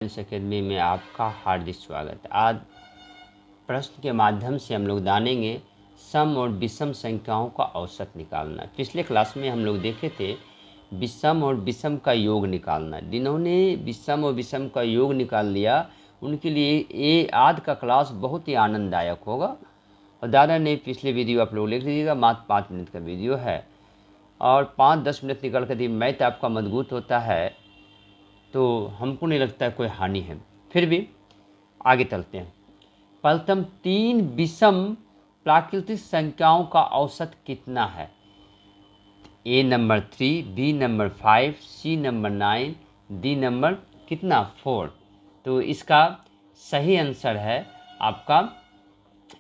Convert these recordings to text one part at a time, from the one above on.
Academy में आपका हार्दिक स्वागत। आज प्रश्न के माध्यम से हम लोग जानेंगे सम और विषम संख्याओं का औसत निकालना। पिछले क्लास में हम लोग देखे थे विषम और विषम का योग निकालना। जिन्होंने विषम और विषम का योग निकाल लिया उनके लिए ये आज का क्लास बहुत ही आनंददायक होगा। और ज़्यादा नहीं, पिछले वीडियो आप लोग लिख लीजिएगा, मात्र 5 मिनट का वीडियो है और 5-10 मिनट निकल कर यदि मैथ आपका मजबूत होता है तो हमको नहीं लगता है कोई हानि है। फिर भी आगे चलते हैं। प्रथम 3 विषम प्राकृतिक संख्याओं का औसत कितना है? A number 3, B number 5, C number 9, D number कितना 4। तो इसका सही आंसर है आपका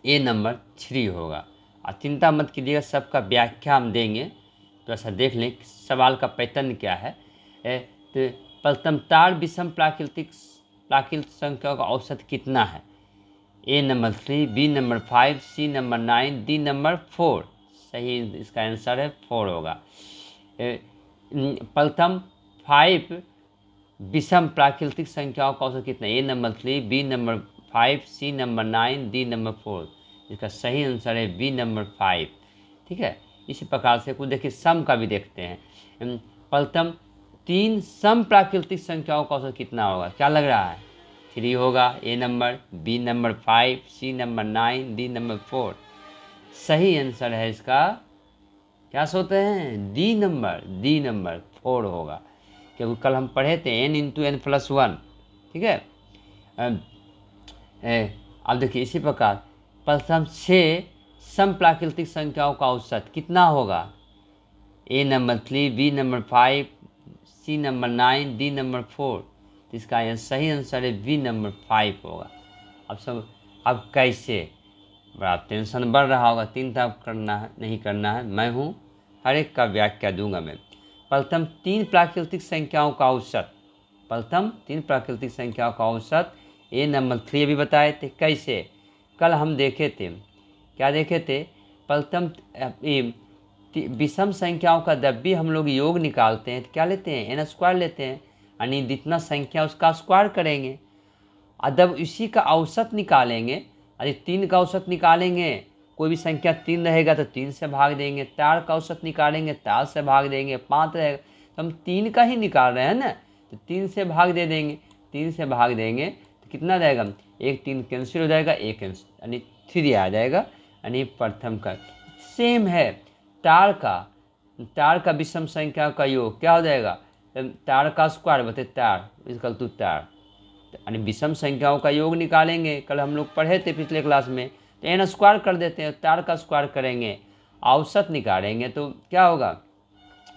ए नंबर 3 होगा। और चिंता मत कीजिएगा, सबका व्याख्या हम देंगे। तो ऐसा देख लें सवाल का पैटर्न क्या है। तो प्रथम 4 विषम प्राकृतिक संख्या का औसत कितना है? A number 3, B number 5, C number 9, D number 4। सही इसका आंसर है 4 होगा। प्रथम 5 विषम प्राकृतिक संख्याओं का औसत कितना है? A number 3, B number 5, C number 9, D number 4। इसका सही आंसर है बी नंबर 5। ठीक है, इसी प्रकार से कुछ देखिए सम का भी देखते हैं। प्रथम 3 सम प्राकृतिक संख्याओं का औसत कितना होगा? क्या लग रहा है? 3 होगा। A number, B number 5, C number 9, D number 4। सही आंसर है इसका क्या सोचते हैं? डी नंबर 4 होगा, क्योंकि कल हम पढ़े थे n इंटू एन प्लस 1। ठीक है। अब देखिए इसी प्रकार प्रथम 6 सम प्राकृतिक संख्याओं का औसत कितना होगा? A number 3, B number 5, C number 9, D number 4। तो इसका सही आंसर है बी नंबर 5 होगा। अब कैसे? बड़ा टेंशन बढ़ रहा होगा, चिंता करना है नहीं करना है, मैं हूँ, हर एक का व्याख्या दूंगा मैं। प्रथम 3 प्राकृतिक संख्याओं का औसत, प्रथम 3 प्राकृतिक संख्याओं का औसत ए नंबर 3 अभी बताए थे। कैसे? कल हम देखे थे, क्या देखे थे? प्रथम विषम संख्याओं का जब भी हम लोग योग निकालते हैं तो क्या लेते हैं? एन स्क्वायर लेते हैं, यानी जितना संख्या उसका स्क्वायर करेंगे। और जब इसी का औसत निकालेंगे, यदि 3 का औसत निकालेंगे, कोई भी संख्या 3 रहेगा तो 3 से भाग देंगे, 4 का औसत निकालेंगे 4 से भाग देंगे, 5 रहेगा तो हम 3 का ही निकाल रहे हैं ना, तो 3 से भाग दे देंगे। 3 से भाग देंगे तो कितना रहेगा? 1 3 कैंसिल हो जाएगा, 1 यानी 3 आ जाएगा, यानी प्रथम का। सेम है 4 का विषम संख्या का योग क्या हो जाएगा? 4 का स्क्वायर बटे 4 इक्वल टू 4, यानी विषम संख्याओं का योग निकालेंगे। कल हम लोग पढ़े थे पिछले क्लास में, तो एन स्क्वायर कर देते हैं, 4 का स्क्वायर करेंगे, औसत निकालेंगे तो क्या होगा?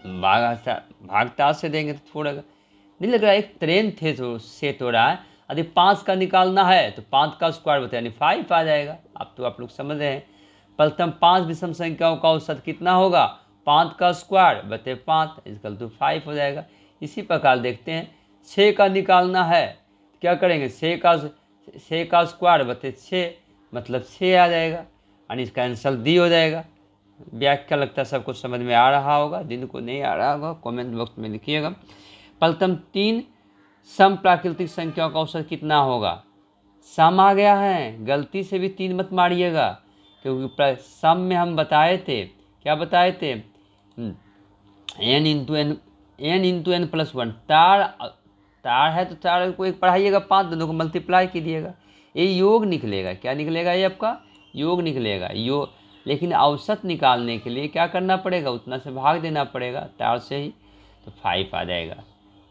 भागता से देंगे तो थोड़ा नहीं लग रहा है, एक ट्रेन थे तो सेट हो रहा है। यदि 5 का निकालना है तो 5 का स्क्वायर बता यानी 5 आ जाएगा। अब तो आप लोग समझ रहे हैं। प्रथम 5 विषम संख्याओं का औसत कितना होगा? 5 का स्क्वायर बटे 5 इक्वल टू 5 हो जाएगा। इसी प्रकार देखते हैं 6 का निकालना है, क्या करेंगे? 6 का स्क्वायर बटे 6 मतलब 6 आ जाएगा, यानी इसका आंसर डी हो जाएगा। व्याख्या लगता है सबको समझ में आ रहा होगा, जिनको नहीं आ रहा होगा कमेंट बॉक्स में लिखिएगा। प्रथम 3 सम प्राकृतिक संख्याओं का औसत कितना होगा? सम आ गया है, गलती से भी 3 मत मारिएगा, क्योंकि सम में हम बताए थे, क्या बताए थे? n into N plus 1। 4 है तो 4 को एक पढ़ाइएगा, 5 दोनों को मल्टीप्लाई कीजिएगा, ये योग निकलेगा। क्या निकलेगा? ये आपका योग निकलेगा। लेकिन औसत निकालने के लिए क्या करना पड़ेगा? उतना से भाग देना पड़ेगा 4 से ही, तो 5 आ जाएगा।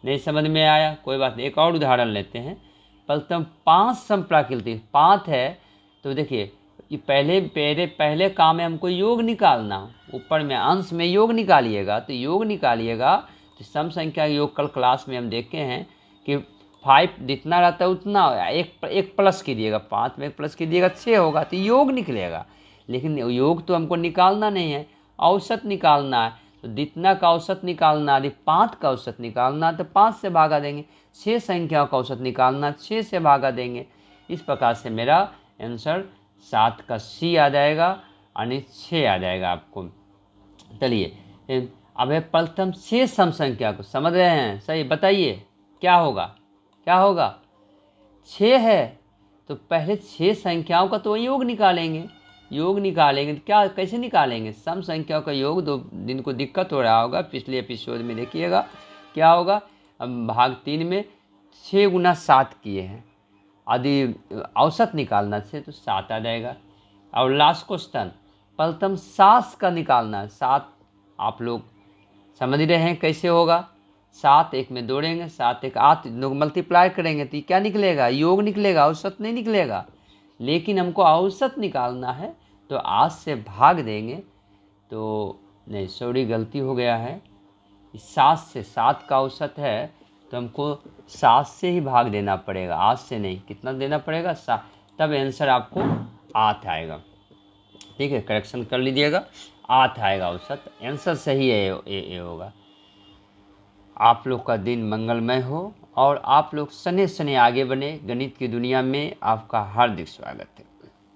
नहीं समझ में आया? कोई बात नहीं, एक और उदाहरण लेते हैं। प्रथम 5 सम प्राकृतिक, 5 है तो देखिए ये पहले काम है हमको योग निकालना। ऊपर में अंश में योग निकालिएगा, तो योग निकालिएगा तो सम संख्या योग कल क्लास में हम देखे हैं कि 5 जितना रहता है उतना एक प्लस कीजिएगा, 5 में एक प्लस कीजिएगा 6 होगा, तो योग निकलेगा। लेकिन योग तो हमको निकालना नहीं है, औसत निकालना है। तो जितना का औसत निकालना, यदि 5 का औसत निकालना तो 5 से भागा देंगे, 6 संख्याओं का औसत निकालना 6 से भागा देंगे। इस प्रकार से मेरा आंसर 7 का सी आ जाएगा, यानी 6 आ जाएगा आपको। चलिए अब है प्रथम 6 सम संख्या को समझ रहे हैं? सही बताइए क्या होगा? क्या होगा? 6 है तो पहले 6 संख्याओं का तो योग निकालेंगे। योग निकालेंगे तो क्या कैसे निकालेंगे? सम संख्याओं का योग। दो दिन को दिक्कत हो रहा होगा, पिछले एपिसोड में देखिएगा क्या होगा। हम भाग 3 में 6 गुना 7 किए हैं, यदि औसत निकालना से तो 7 आ जाएगा। और लास्ट क्वेश्चन प्रथम सास का निकालना है। 7 आप लोग समझ रहे हैं कैसे होगा। 7 एक में जोड़ेंगे, 7 एक 8 लोग मल्टीप्लाई करेंगे तो क्या निकलेगा? योग निकलेगा, औसत नहीं निकलेगा। लेकिन हमको औसत निकालना है तो 8 से भाग देंगे। तो नहीं सॉरी, गलती हो गया है। 7 से 7 का औसत है तो हमको 7 से ही भाग देना पड़ेगा, 8 से नहीं। कितना देना पड़ेगा? 7, तब आंसर आपको 8 आएगा। ठीक है, करेक्शन कर लीजिएगा, 8 आएगा औसत। आंसर सही है, ये होगा। आप लोग का दिन मंगलमय हो और आप लोग सने सने आगे बने। गणित की दुनिया में आपका हार्दिक स्वागत है।